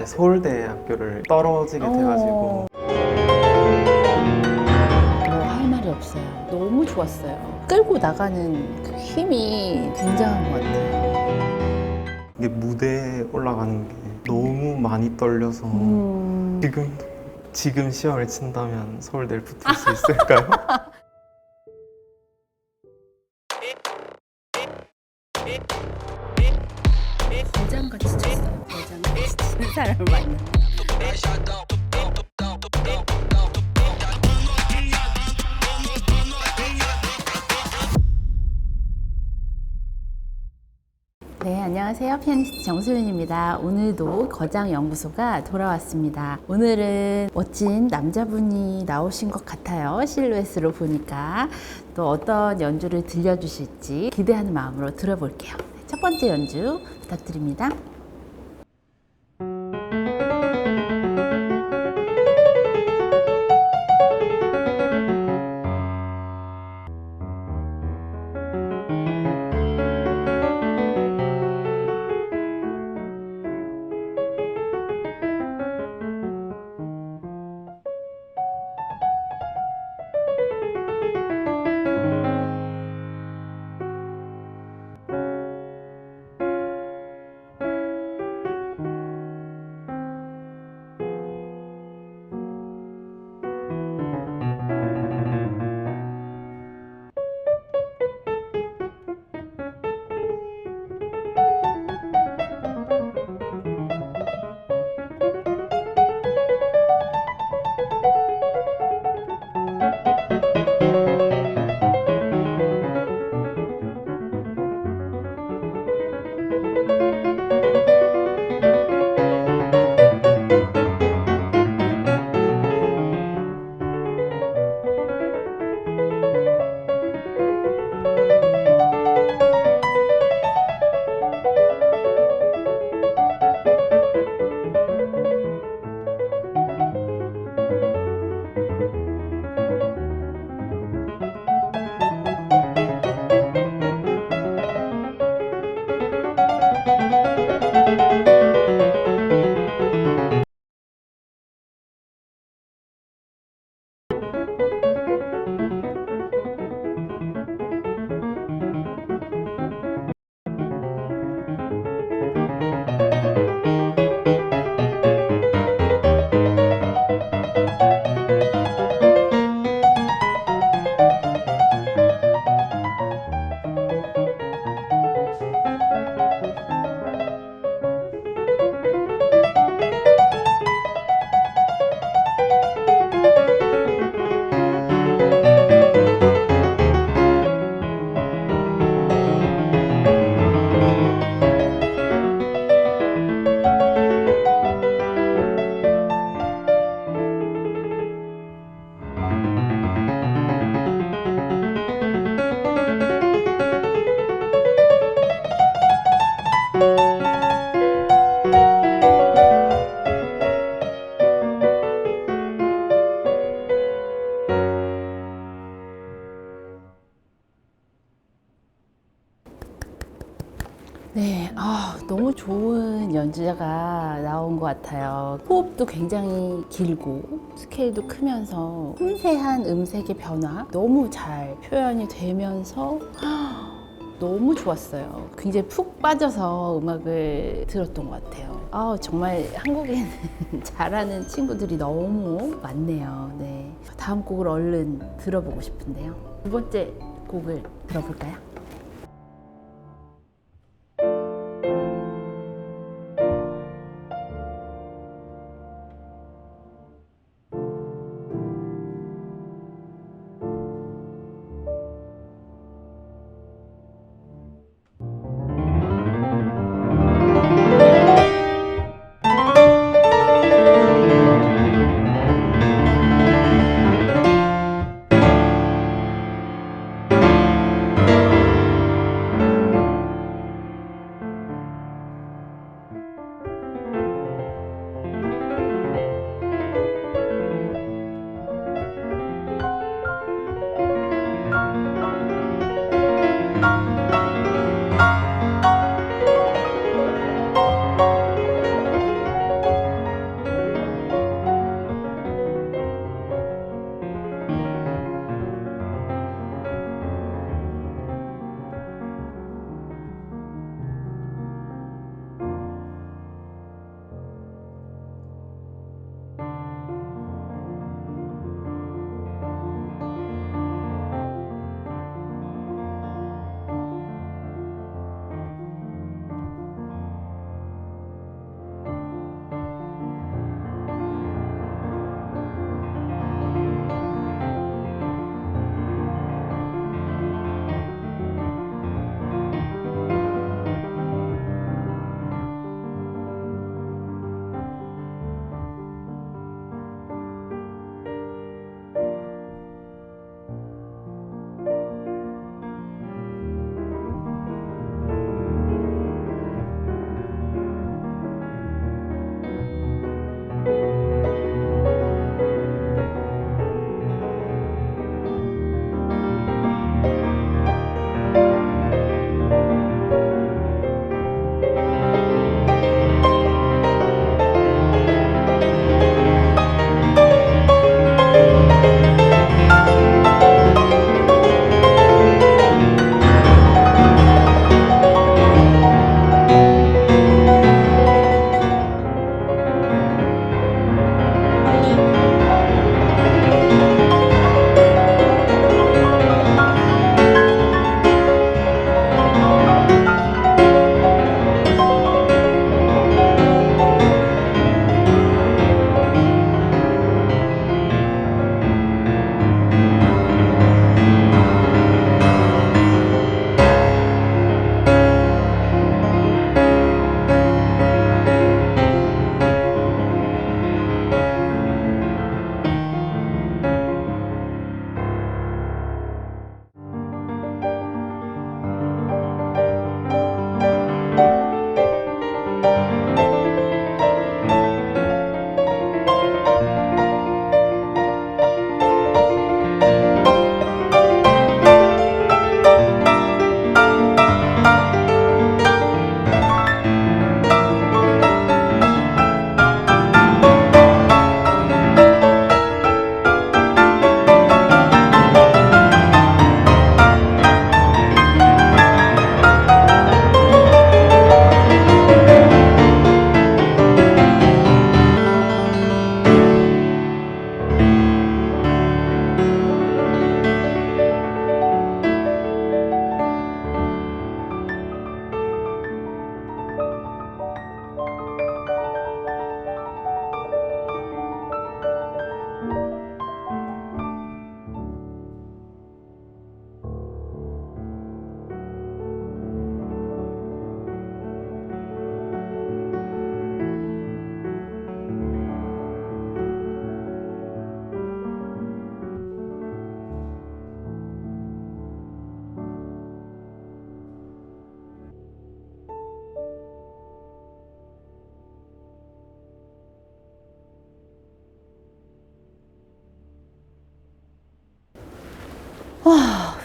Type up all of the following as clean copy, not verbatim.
서울대 학교를 떨어지게 돼가지고 할 말이 없어요. 너무 좋았어요. 끌고 나가는 그 힘이 굉장한 것 같아요. 이게 무대에 올라가는 게 너무 많이 떨려서 지금 시험을 친다면 서울대를 붙을 수 있을까요? 거장같이 쳤어요. 거장같이 치는 사람을 만났네요. 네, 안녕하세요. 피아니스트 정소윤입니다. 오늘도 거장연구소가 돌아왔습니다. 오늘은 멋진 남자분이 나오신 것 같아요. 실루엣으로 보니까. 또 어떤 연주를 들려주실지 기대하는 마음으로 들어볼게요. 첫 번째 연주 부탁드립니다. 네, 너무 좋은 연주자가 나온 것 같아요. 호흡도 굉장히 길고 스케일도 크면서 섬세한 음색의 변화 너무 잘 표현이 되면서 너무 좋았어요. 굉장히 푹 빠져서 음악을 들었던 것 같아요. 정말 한국에는 잘하는 친구들이 너무 많네요. 네, 다음 곡을 얼른 들어보고 싶은데요. 두 번째 곡을 들어볼까요?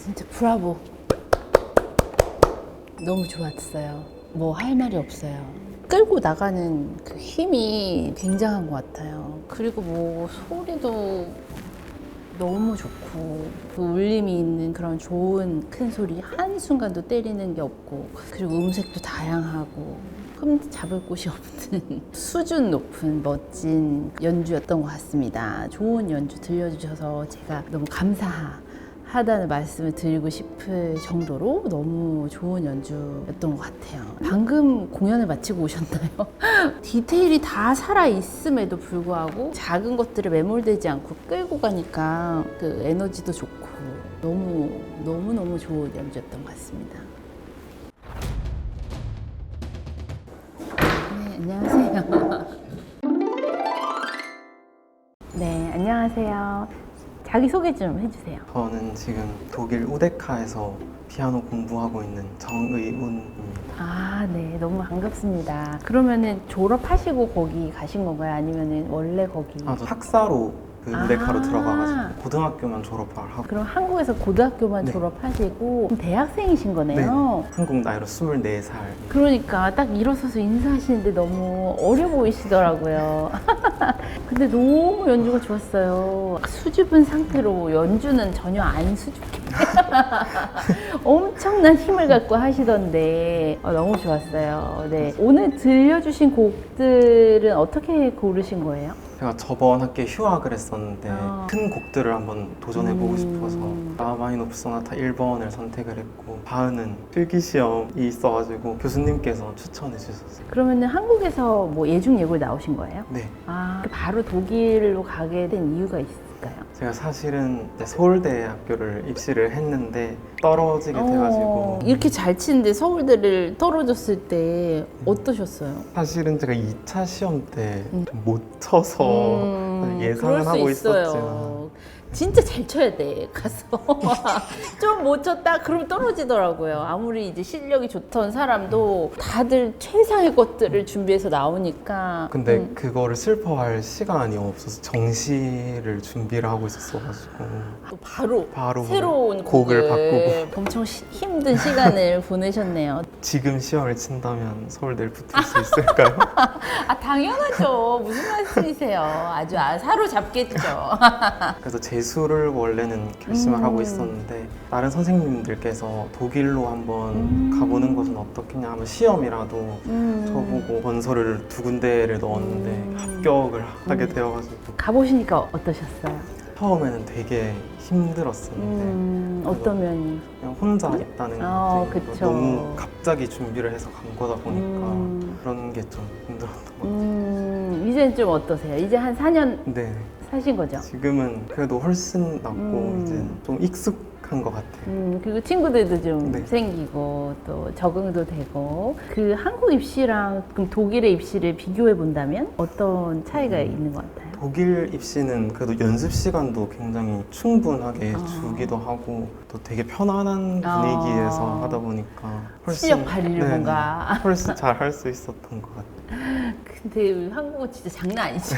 진짜 브라보. 너무 좋았어요. 뭐 할 말이 없어요. 끌고 나가는 그 힘이 굉장한 것 같아요. 그리고 뭐 소리도 너무 좋고 그 울림이 있는 그런 좋은 큰 소리, 한순간도 때리는 게 없고, 그리고 음색도 다양하고 흠 잡을 곳이 없는 수준 높은 멋진 연주였던 것 같습니다. 좋은 연주 들려주셔서 제가 너무 감사하다는 말씀을 드리고 싶을 정도로 너무 좋은 연주였던 것 같아요. 방금 공연을 마치고 오셨나요? 디테일이 다 살아있음에도 불구하고 작은 것들에 매몰되지 않고 끌고 가니까 그 에너지도 좋고 너무 좋은 연주였던 것 같습니다. 네, 안녕하세요. 네, 안녕하세요. 자기소개 좀 해주세요. 저는 지금 독일 우데카에서 피아노 공부하고 있는 정의운입니다. 아, 네, 너무 반갑습니다. 그러면은 졸업하시고 거기 가신 건가요? 아니면은 원래 거기? 저 학사로 그 우데카로 아. 들어가가지고 고등학교만 졸업을 하고 그럼 한국에서 고등학교만 네. 졸업하시고 그럼 대학생이신 거네요? 한국 나이로 24살. 그러니까 딱 일어서서 인사하시는데 너무 어려 보이시더라고요. 근데 너무 연주가 좋았어요. 수줍은 상태로 연주는 전혀 안 수줍게 엄청난 힘을 갖고 하시던데 너무 좋았어요. 네. 오늘 들려주신 곡들은 어떻게 고르신 거예요? 제가 저번 학기에 휴학을 했었는데 아. 큰 곡들을 한번 도전해보고 싶어서 라마니노프 소나타 1번을 선택을 했고, 바흐는 필기시험이 있어가지고 교수님께서 추천해 주셨어요. 그러면은 한국에서 뭐 예중 예고에 나오신 거예요? 네, 아, 바로 독일로 가게 된 이유가 있을까요? 제가 사실은 이제 서울대 학교를 입시를 했는데 떨어지게 돼가지고 이렇게 잘 치는데 서울대를 떨어졌을 때 어떠셨어요? 사실은 제가 2차 시험 때 좀 못 쳐서 예상은 그럴 수 하고 있어요. 있었지만 진짜 잘 쳐야 돼, 가서. 좀 못 쳤다? 그러면 떨어지더라고요. 아무리 이제 실력이 좋던 사람도 다들 최상의 것들을 준비해서 나오니까. 근데 그거를 슬퍼할 시간이 없어서 정시를 준비를 하고 있었어가지고 또 바로 곡을 새로운 곡을 바꾸고 엄청 힘든 시간을 보내셨네요. 지금 시험을 친다면 서울대를 붙을 수 있을까요? 아, 당연하죠. 무슨 말씀이세요? 아주 사로잡겠죠. 그래서 재수를 원래는 결심을 하고 있었는데 다른 선생님들께서 독일로 한번 가보는 것은 어떻겠냐 하면 시험이라도 쳐보고 원서를 2군데를 넣었는데 합격을 하게 되어가지고 가보시니까 어떠셨어요? 처음에는 되게 힘들었었는데 어떤 면이? 그냥 혼자 있다는 게 그쵸. 너무 갑자기 준비를 해서 간 거다 보니까 그런 게 좀 힘들었던 것 같아요. 이제는 좀 어떠세요? 이제 한 4년 네, 사신 거죠? 지금은 그래도 훨씬 낫고 이제 좀 익숙한 것 같아요. 그리고 친구들도 좀 네. 생기고 또 적응도 되고. 그 한국 입시랑 그럼 독일의 입시를 비교해 본다면 어떤 차이가 있는 것 같아요? 독일 입시는 그래도 연습 시간도 굉장히 충분하게 주기도 하고 또 되게 편안한 분위기에서 하다 보니까 실력 발휘를 네, 뭔가. 훨씬 잘 할 수 있었던 것 같아요. 근데 한국은 진짜 장난 아니죠.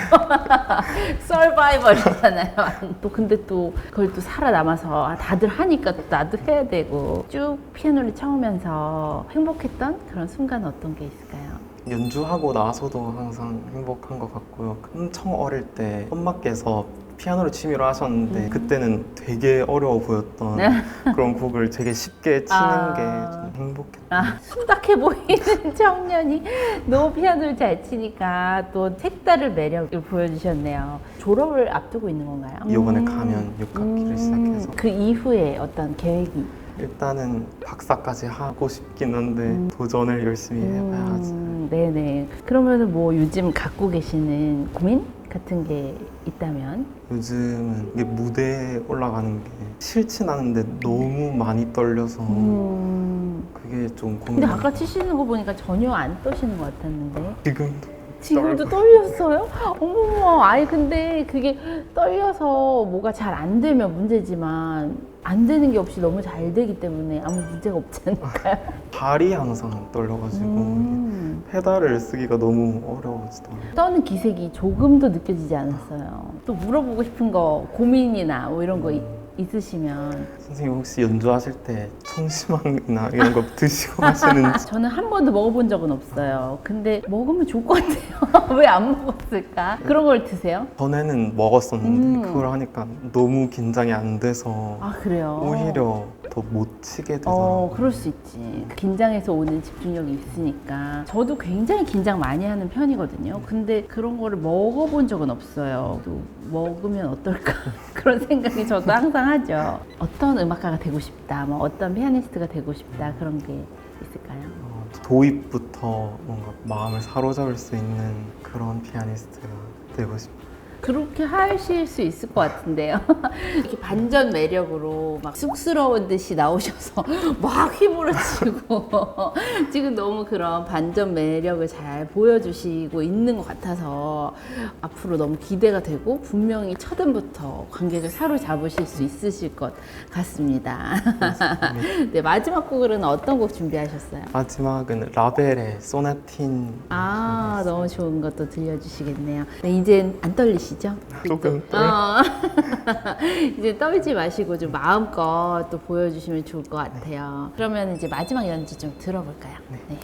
서바이벌이잖아요. 또 근데 또 그걸 또 살아남아서 다들 하니까 또 나도 해야 되고 쭉 피아노를 쳐오면서 행복했던 그런 순간은 어떤 게 있을까요? 연주하고 나서도 항상 행복한 것 같고요. 엄청 어릴 때 엄마께서 피아노를 취미로 하셨는데 그때는 되게 어려워 보였던 그런 곡을 되게 쉽게 치는 게 좀 행복했어요. 순박해 보이는 청년이 너무 피아노를 잘 치니까 또 색다른 매력을 보여주셨네요. 졸업을 앞두고 있는 건가요? 이번에 가면 6학기를 시작해서 그 이후에 어떤 계획이? 일단은 박사까지 하고 싶긴 한데 도전을 열심히 해봐야지. 네네. 그러면은 뭐 요즘 갖고 계시는 고민 같은 게 있다면? 요즘은 이게 무대에 올라가는 게 싫진 않은데 너무 많이 떨려서 그게 좀 근데 고민. 아까 치시는 거 보니까 전혀 안 떠시는 것 같았는데. 지금도 지금도 떨렸어요? 어머머, 아니 근데 그게 떨려서 뭐가 잘 안 되면 문제지만 안 되는 게 없이 너무 잘 되기 때문에 아무 문제가 없지 않을까요? 발이 항상 떨려가지고 페달을 쓰기가 너무 어려워지더라고요. 떠는 기색이 조금도 느껴지지 않았어요. 또 물어보고 싶은 거, 고민이나 뭐 이런 거 있으시면 선생님 혹시 연주하실 때 청심환이나 이런 거 드시고 하시는지? 저는 한 번도 먹어본 적은 없어요. 근데 먹으면 좋을 것 같아요. 왜 안 먹었을까? 그런 걸 드세요? 전에는 먹었었는데 음. 그걸 하니까 너무 긴장이 안 돼서 아 그래요? 오히려 더 못 치게 되더라고요. 그럴 수 있지. 긴장해서 오는 집중력이 있으니까. 저도 굉장히 긴장 많이 하는 편이거든요. 근데 그런 거를 먹어본 적은 없어요. 또 먹으면 어떨까? 그런 생각이 저도 항상 하죠. 어떤 음악가가 되고 싶다, 뭐 어떤 피아니스트가 되고 싶다, 그런 게 있을까요? 도입부터 뭔가 마음을 사로잡을 수 있는 그런 피아니스트가 되고 싶어요. 그렇게 하실 수 있을 것 같은데요. 이렇게 반전 매력으로 막 쑥스러운 듯이 나오셔서 막 휘몰아치고 지금 너무 그런 반전 매력을 잘 보여주시고 있는 것 같아서 앞으로 너무 기대가 되고 분명히 첫 음부터 관객을 사로잡으실 수 있으실 것 같습니다. 네, 마지막 곡은 어떤 곡 준비하셨어요? 마지막은 라벨의 소나틴. 아, 너무 좋은 것도 들려주시겠네요. 네, 이젠 안 떨리시죠? 조금 이제 떨지 마시고 좀 마음껏 또 보여주시면 좋을 것 같아요. 그러면 이제 마지막 연주 좀 들어볼까요? 네.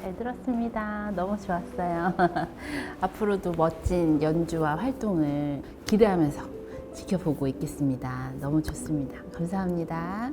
잘 들었습니다. 너무 좋았어요. 앞으로도 멋진 연주와 활동을 기대하면서 지켜보고 있겠습니다. 너무 좋습니다. 감사합니다.